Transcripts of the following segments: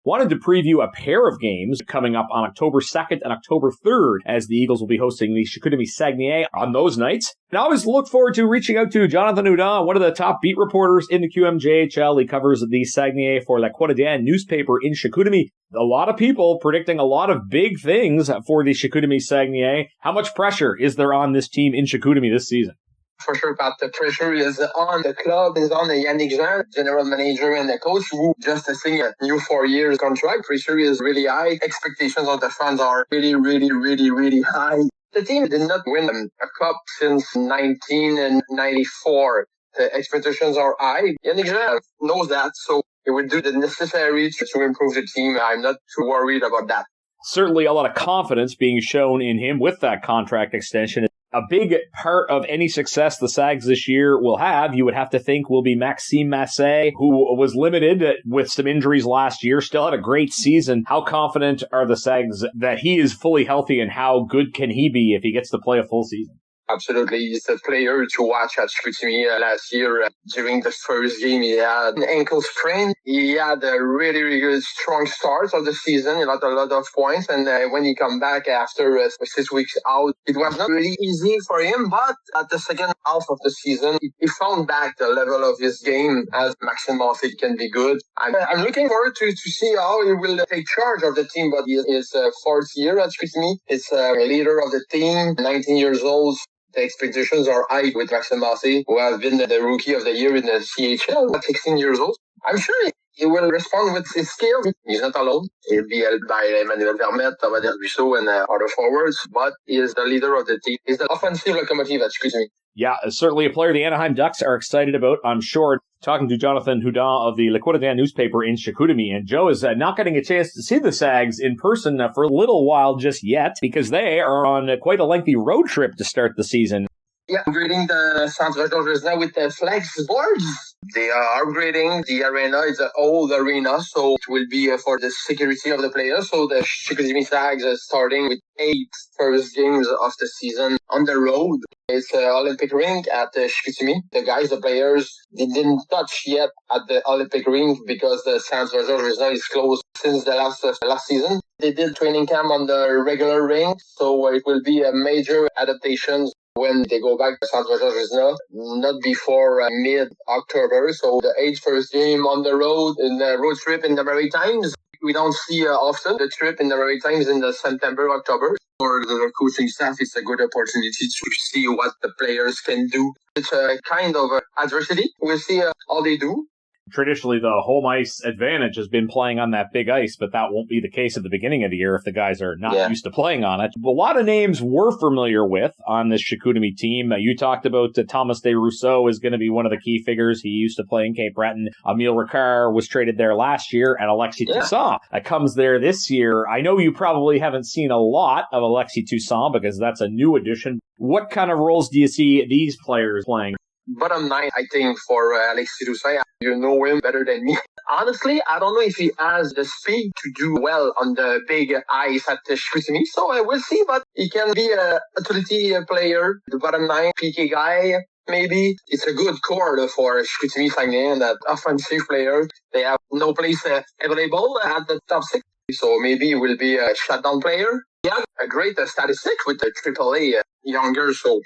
Wanted to preview a pair of games coming up on October 2nd and October 3rd as the Eagles will be hosting the Chicoutimi Saguenéens on those nights. And I always look forward to reaching out to Jonathan Hudon, one of the top beat reporters in the QMJHL. He covers the Saguenéens for Quotidien newspaper in Chicoutimi. A lot of people predicting a lot of big things for the Chicoutimi Saguenéens. How much pressure is there on this team in Chicoutimi this season? For sure, Pat, the pressure is on the club, is on the Yanick Jean, general manager and the coach, who just signed a new 4-year contract. Pressure is really high. Expectations of the fans are really, really, really, really high. The team did not win a cup since 1994. The expectations are high. Yanick Jean knows that, so he will do the necessary to improve the team. I'm not too worried about that. Certainly a lot of confidence being shown in him with that contract extension. A big part of any success the Sags this year will have, you would have to think, will be Maxim Masse, who was limited with some injuries last year, still had a great season. How confident are the Sags that he is fully healthy, and how good can he be if he gets to play a full season? Absolutely. He's a player to watch at Chicoutimi last year. During the first game, he had an ankle sprain. He had a really, really good, strong start of the season. He got a lot of points. And when he come back after 6 weeks out, it was not really easy for him. But at the second half of the season, he found back the level of his game as Maxim Masse can be good. I'm looking forward to see how he will take charge of the team. But he is fourth year at Chicoutimi. He's a leader of the team, 19 years old. The expectations are high with Maxim Masse, who has been the rookie of the year in the CHL at 16 years old. I'm sure he will respond with his skills. He's not alone. He'll be helped by Emmanuel Vermette, Thomas Derbussot, and other forwards, but he is the leader of the team. He's the offensive locomotive at Chicoutimi. Yeah, certainly a player the Anaheim Ducks are excited about, I'm sure. Talking to Jonathan Hudon of the Le Quotidien newspaper in Chicoutimi. And Joe is not getting a chance to see the Sags in person for a little while just yet, because they are on quite a lengthy road trip to start the season. Yeah, upgrading the Centre Georges-Vézina with the flex boards. They are upgrading the arena. It's an old arena, so it will be for the security of the players. So the Chicoutimi Sags are starting with 8 first games of the season on the road. It's an Olympic rink at Chicoutimi. The guys, the players, they didn't touch yet at the Olympic rink because the Centre Georges-Vézina is closed since the last season. They did training camp on the regular rink, so it will be a major adaptation when they go back to Centre Georges-Vézina, not before mid-October. So the 8th first game on the road, in the road trip in the Maritimes. We don't see often the trip in the Maritimes in the September, October. For the coaching staff, it's a good opportunity to see what the players can do. It's a kind of adversity. We'll see how they do. Traditionally, the home ice advantage has been playing on that big ice, but that won't be the case at the beginning of the year if the guys are not used to playing on it. A lot of names we're familiar with on this Chicoutimi team. You talked about Thomas Desrousseaux is going to be one of the key figures. He used to play in Cape Breton. Emile Ricard was traded there last year, and Alexis Toussaint comes there this year. I know you probably haven't seen a lot of Alexis Toussaint because that's a new addition. What kind of roles do you see these players playing? Bottom line, I think, for Alexis Toussaint. You know him better than me. Honestly, I don't know if he has the speed to do well on the big ice at Chicoutimi. So we'll see, but he can be a utility player. The bottom line, PK guy, maybe. It's a good core for Chicoutimi Saguenéens, that offensive player. They have no place available at the top 6. So maybe he will be a shutdown player. He has a great statistic with the AAA younger, so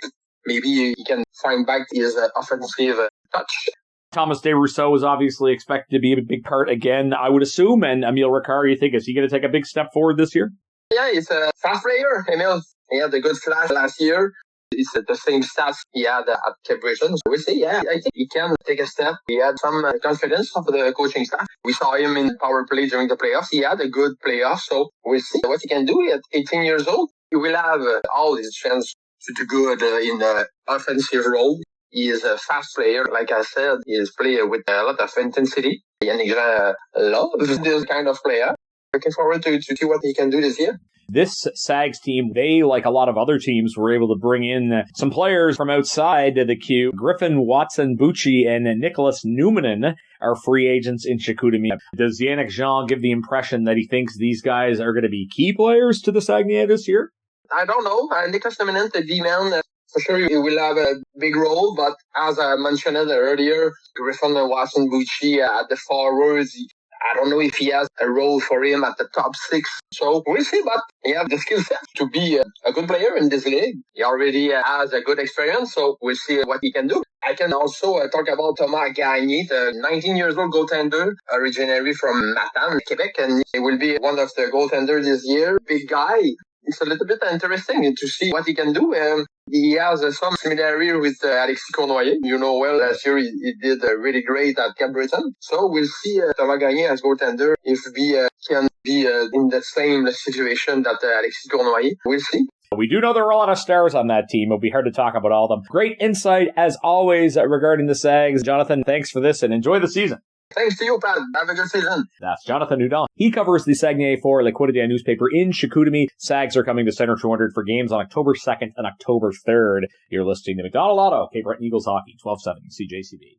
maybe he can find back his offensive touch. Thomas Desrousseaux is obviously expected to be a big part again, I would assume. And Emile Ricard, you think, is he going to take a big step forward this year? Yeah, he's a fast player. Emile, he had a good flash last year. It's the same stats he had at Cape Breton. So we'll see, I think he can take a step. He had some confidence of the coaching staff. We saw him in power play during the playoffs. He had a good playoff, so we'll see what he can do at 18 years old. He will have all his chance to do good in the offensive role. He is a fast player. Like I said, he is playing with a lot of intensity. Yanick Jean loves this kind of player. Looking forward to see what he can do this year. This Sags team, they, like a lot of other teams, were able to bring in some players from outside the queue. Griffin Watson-Bucci and Nicholas Numanen are free agents in Chicoutimi. Does Yanick Jean give the impression that he thinks these guys are going to be key players to the Saguenéens this year? I don't know. Nicholas Numanen, the D-man, for sure he will have a big role, but as I mentioned earlier, Griffin Watson-Bucci at the forwards, I don't know if he has a role for him at the top 6. So we'll see, but he has the skill set to be a good player in this league. He already has a good experience, so we'll see what he can do. I can also talk about Thomas Gagné, the 19 years old goaltender, originally from Matane, Quebec, and he will be one of the goaltenders this year. Big guy. It's a little bit interesting to see what he can do. He has some similarity with Alexis Cournoyer. You know well, last year he did really great at Cap Breton. So we'll see Thomas Gagné as goaltender if he can be in the same situation that Alexis Cournoyer. We'll see. We do know there are a lot of stars on that team. It'll be hard to talk about all of them. Great insight, as always, regarding the Sags. Jonathan, thanks for this and enjoy the season. Thanks to you, Pat. Have a good season. That's Jonathan Hudon. He covers the Saguenay for Le Quotidien newspaper in Chicoutimi. Sags are coming to Center 200 for games on October 2nd and October 3rd. You're listening to McDonald Auto, Cape Breton Eagles Hockey, 1270 CJCB.